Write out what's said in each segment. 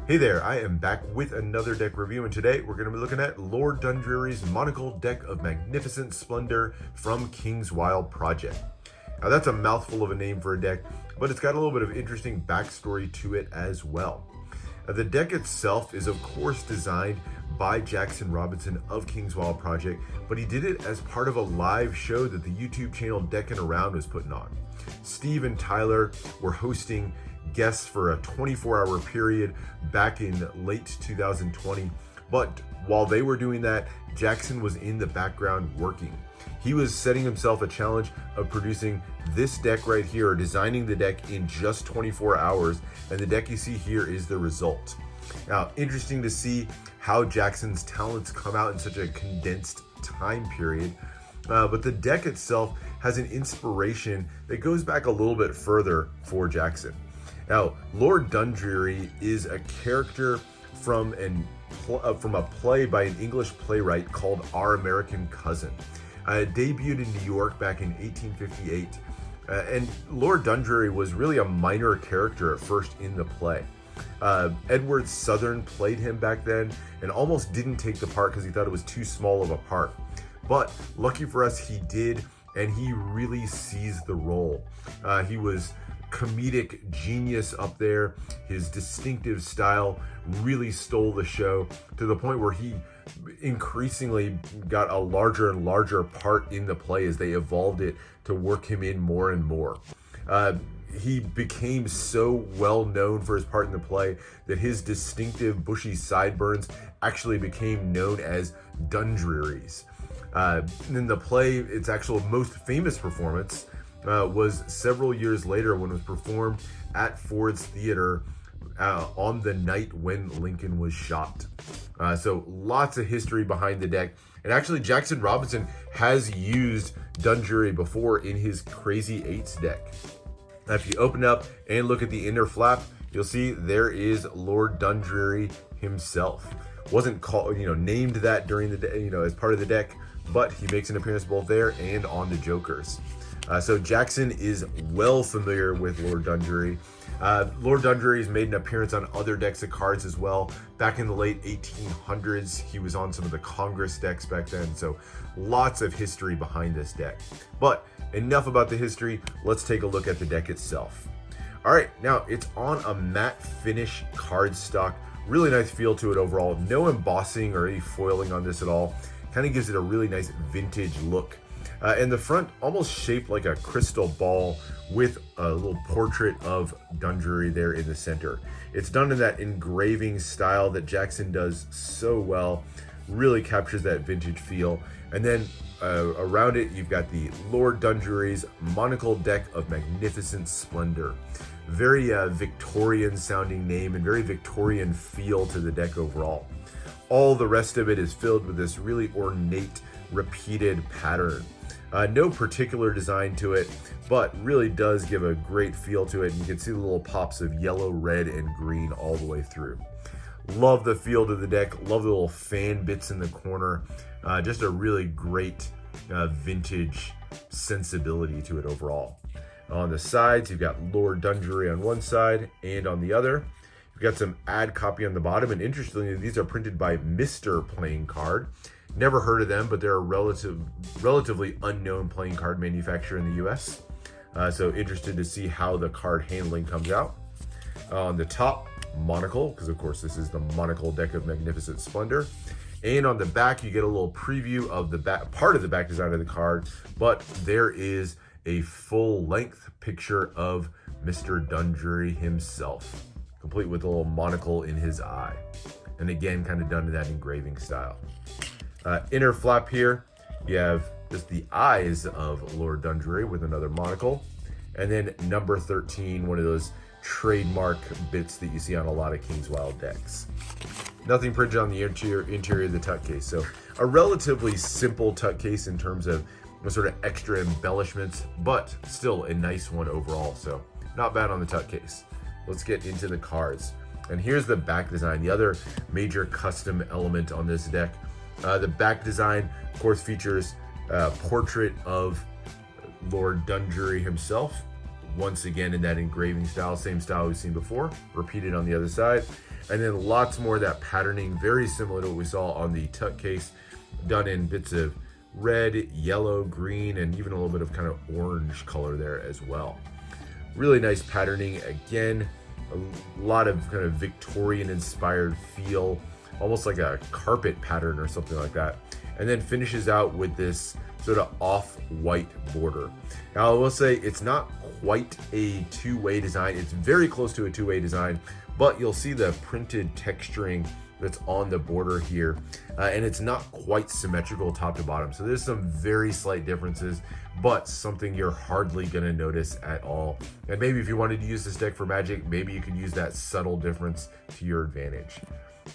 Hey there, I am back with another deck review, and today we're going to be looking at Lord Dundreary's Monocle deck of Magnificent Splendor from King's Wild Project. Now that's a mouthful of a name for a deck, but it's got a little bit of interesting backstory to it as well. The deck itself is of course designed by Jackson Robinson of King's Wild Project, but he did it as part of a live show that the YouTube channel Deckin' Around was putting on. Steve and Tyler were hosting guests for a 24-hour period back in late 2020, but while they were doing that, Jackson was in the background working. He was setting himself a challenge of producing this deck right here, or designing the deck in just 24 hours, and the deck you see here is the result. Now, interesting to see how Jackson's talents come out in such a condensed time period, but the deck itself has an inspiration that goes back a little bit further for Jackson. Now, Lord Dundreary is a character from a play by an English playwright called Our American Cousin. Debuted in New York back in 1858, and Lord Dundreary was really a minor character at first in the play. Edward Southern played him back then and almost didn't take the part because he thought it was too small of a part. But lucky for us, he did, and he really seized the role. He was comedic genius up there. His distinctive style really stole the show to the point where he increasingly got a larger and larger part in the play as they evolved it to work him in more and more. He became so well known for his part in the play that his distinctive bushy sideburns actually became known as Dundreary's. In the play, its actual most famous performance was several years later when it was performed at Ford's Theater on the night when Lincoln was shot. So lots of history behind the deck. And actually, Jackson Robinson has used Dundreary before in his Crazy Eights deck. Now, if you open up and look at the inner flap, you'll see there is Lord Dundreary himself. Wasn't called, named that during the day, as part of the deck, but he makes an appearance both there and on the Jokers. So Jackson is well familiar with Lord Dundreary. Lord Dundreary has made an appearance on other decks of cards as well. Back in the late 1800s, he was on some of the Congress decks back then. So lots of history behind this deck. But enough about the history. Let's take a look at the deck itself. All right, now it's on a matte finish cardstock. Really nice feel to it overall. No embossing or any foiling on this at all. Kind of gives it a really nice vintage look. And the front almost shaped like a crystal ball with a little portrait of Dundreary there in the center. It's done in that engraving style that Jackson does so well. Really captures that vintage feel. And then around it, you've got the Lord Dundreary's Monocle deck of Magnificent Splendor. Very Victorian sounding name and very Victorian feel to the deck overall. All the rest of it is filled with this really ornate, repeated pattern. No particular design to it, but really does give a great feel to it. And you can see the little pops of yellow, red, and green all the way through. Love the feel to the deck. Love the little fan bits in the corner. Just a really great vintage sensibility to it overall. On the sides, you've got Lord Dundreary on one side and on the other. You've got some ad copy on the bottom, and interestingly, these are printed by Mr. Playing Card. Never heard of them, but they're a relatively unknown playing card manufacturer in the US. So interested to see how the card handling comes out. On the top, Monocle, because of course this is the Monocle deck of Magnificent Splendor. And on the back, you get a little preview of the back, part of the back design of the card, but there is a full-length picture of Mr. Dundreary himself, complete with a little monocle in his eye. And again, kind of done in that engraving style. Inner flap here, you have just the eyes of Lord Dundreary with another monocle. And then number 13, one of those trademark bits that you see on a lot of King's Wild decks. Nothing printed on the interior of the tuck case. So a relatively simple tuck case in terms of sort of extra embellishments, but still a nice one overall. So not bad on the tuck case. Let's get into the cards. And here's the back design, the other major custom element on this deck. The back design, of course, features a portrait of Lord Dundreary himself, once again in that engraving style, same style we've seen before, repeated on the other side. And then lots more of that patterning, very similar to what we saw on the tuck case, done in bits of red, yellow, green, and even a little bit of kind of orange color there as well. Really nice patterning. Again, a lot of kind of Victorian inspired feel, almost like a carpet pattern or something like that. And then finishes out with this sort of off-white border. Now I will say it's not quite a two-way design. It's very close to a two-way design, but you'll see the printed texturing that's on the border here, and it's not quite symmetrical top to bottom. So there's some very slight differences, but something you're hardly gonna notice at all. And maybe if you wanted to use this deck for Magic, maybe you could use that subtle difference to your advantage.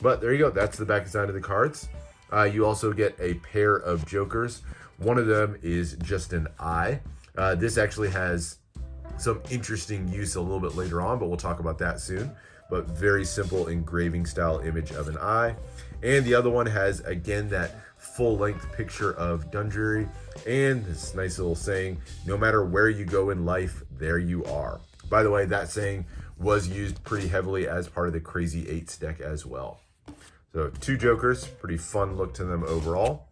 But there you go, that's the back design of the cards. You also get a pair of jokers. One of them is just an eye. This actually has some interesting use a little bit later on, but we'll talk about that soon. But very simple engraving style image of an eye. And the other one has, again, that full length picture of Dundreary and this nice little saying, no matter where you go in life, there you are. By the way, that saying was used pretty heavily as part of the Crazy Eights deck as well. So two jokers, pretty fun look to them overall.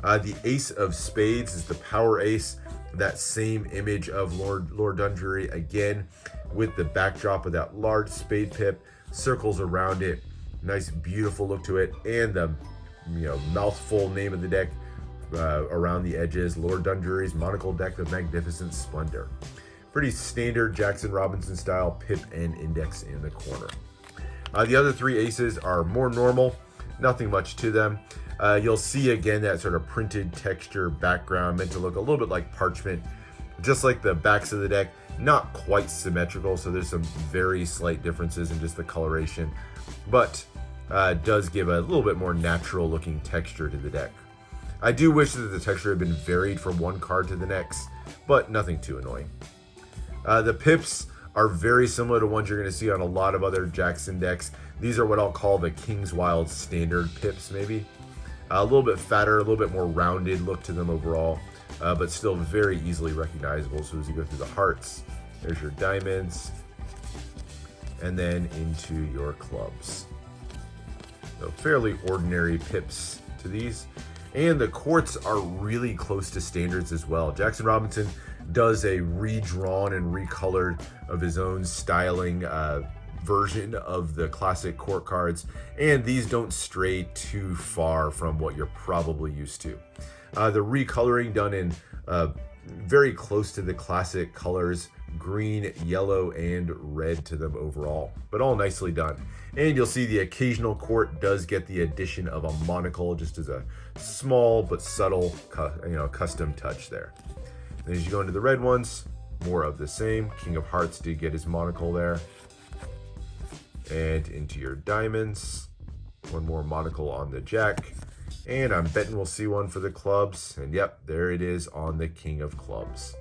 The Ace of Spades is the power ace, that same image of Lord Dundreary again, with the backdrop of that large spade pip, circles around it, nice beautiful look to it, and the mouthful name of the deck around the edges, Lord Dundreary's Monocle deck of magnificent splendor. Pretty standard Jackson Robinson style pip and index in the corner. The other three aces are more normal, nothing much to them. You'll see again that sort of printed texture background meant to look a little bit like parchment, just like the backs of the deck, not quite symmetrical, so there's some very slight differences in just the coloration, but does give a little bit more natural looking texture to the deck. I do wish that the texture had been varied from one card to the next, but nothing too annoying. The pips are very similar to ones you're going to see on a lot of other Jackson decks. These are what I'll call the King's Wild standard pips, maybe. A little bit fatter, a little bit more rounded look to them overall, but still very easily recognizable. So as you go through the hearts, there's your diamonds, and then into your clubs. So fairly ordinary pips to these. And the quartz are really close to standards as well. Jackson Robinson does a redrawn and recolored of his own styling version of the classic court cards, and these don't stray too far from what you're probably used to. The recoloring done in very close to the classic colors, green, yellow, and red to them overall, but all nicely done. And you'll see the occasional court does get the addition of a monocle, just as a small but subtle custom touch there. And as you go into the red ones, more of the same. King of Hearts did get his monocle there. And into your diamonds, one more monocle on the jack, and I'm betting we'll see one for the clubs, and yep, there it is on the King of Clubs.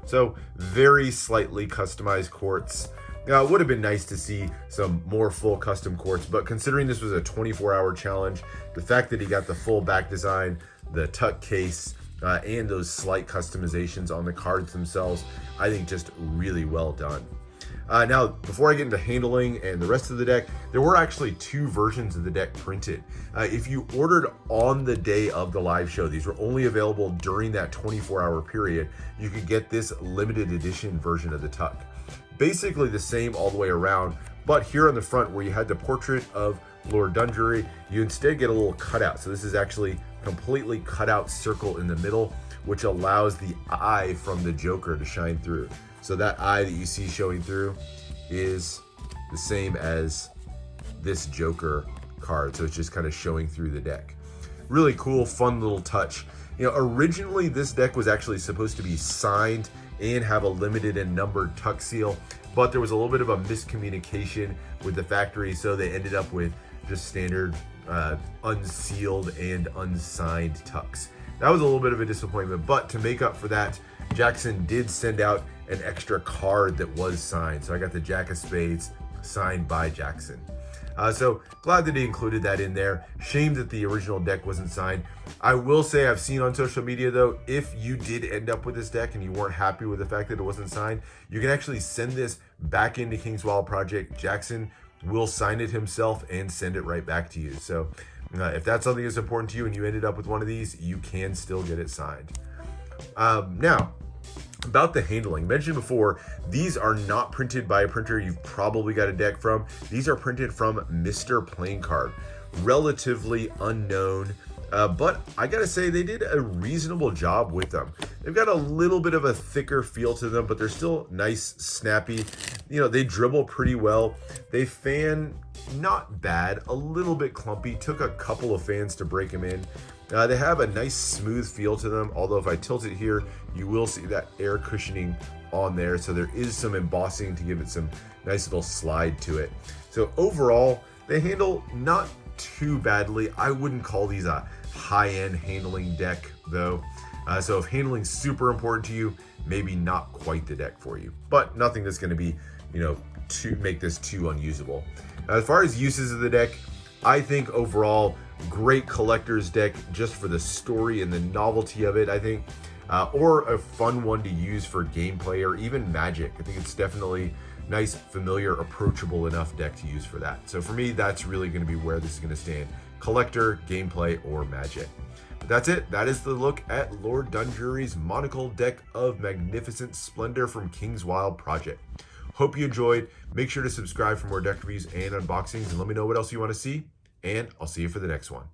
So very slightly customized courts. Now, it would have been nice to see some more full custom courts, but considering this was a 24-hour challenge, the fact that he got the full back design, the tuck case, and those slight customizations on the cards themselves, I think just really well done. Now, before I get into handling and the rest of the deck, there were actually two versions of the deck printed. If you ordered on the day of the live show, these were only available during that 24-hour period, you could get this limited edition version of the tuck. Basically the same all the way around, but here on the front where you had the portrait of Lord Dundreary, you instead get a little cutout. So this is actually completely cut out circle in the middle, which allows the eye from the Joker to shine through. So that eye that you see showing through is the same as this Joker card. So it's just kind of showing through the deck. Really cool, fun little touch. Originally this deck was actually supposed to be signed and have a limited and numbered tuck seal, but there was a little bit of a miscommunication with the factory. So they ended up with just standard unsealed and unsigned tucks. That was a little bit of a disappointment, but to make up for that, Jackson did send out an extra card that was signed. So I got the Jack of Spades signed by Jackson. So glad that he included that in there. Shame that the original deck wasn't signed. I will say I've seen on social media though, if you did end up with this deck and you weren't happy with the fact that it wasn't signed, you can actually send this back into King's Wild Project. Jackson will sign it himself and send it right back to you. So if that's something that's important to you and you ended up with one of these, you can still get it signed. Now, about the handling, mentioned before, these are not printed by a printer you've probably got a deck from. These are printed from Mr. Playing Card. Relatively unknown, but I gotta say they did a reasonable job with them. They've got a little bit of a thicker feel to them, but they're still nice, snappy. You know, they dribble pretty well. They fan not bad, a little bit clumpy. Took a couple of fans to break them in. They have a nice smooth feel to them, although if I tilt it here, you will see that air cushioning on there. So there is some embossing to give it some nice little slide to it. So overall, they handle not too badly. I wouldn't call these a high-end handling deck though. So if handling's super important to you, maybe not quite the deck for you, but nothing that's gonna be, you know, to make this too unusable. As far as uses of the deck, I think overall, great collector's deck just for the story and the novelty of it, I think, or a fun one to use for gameplay or even Magic. I think it's definitely nice, familiar, approachable enough deck to use for that. So for me, that's really going to be where this is going to stand. Collector, gameplay, or Magic. But that's it. That is the look at Lord Dundreary's Monocle deck of Magnificent Splendor from King's Wild Project. Hope you enjoyed. Make sure to subscribe for more deck reviews and unboxings, and let me know what else you want to see. And I'll see you for the next one.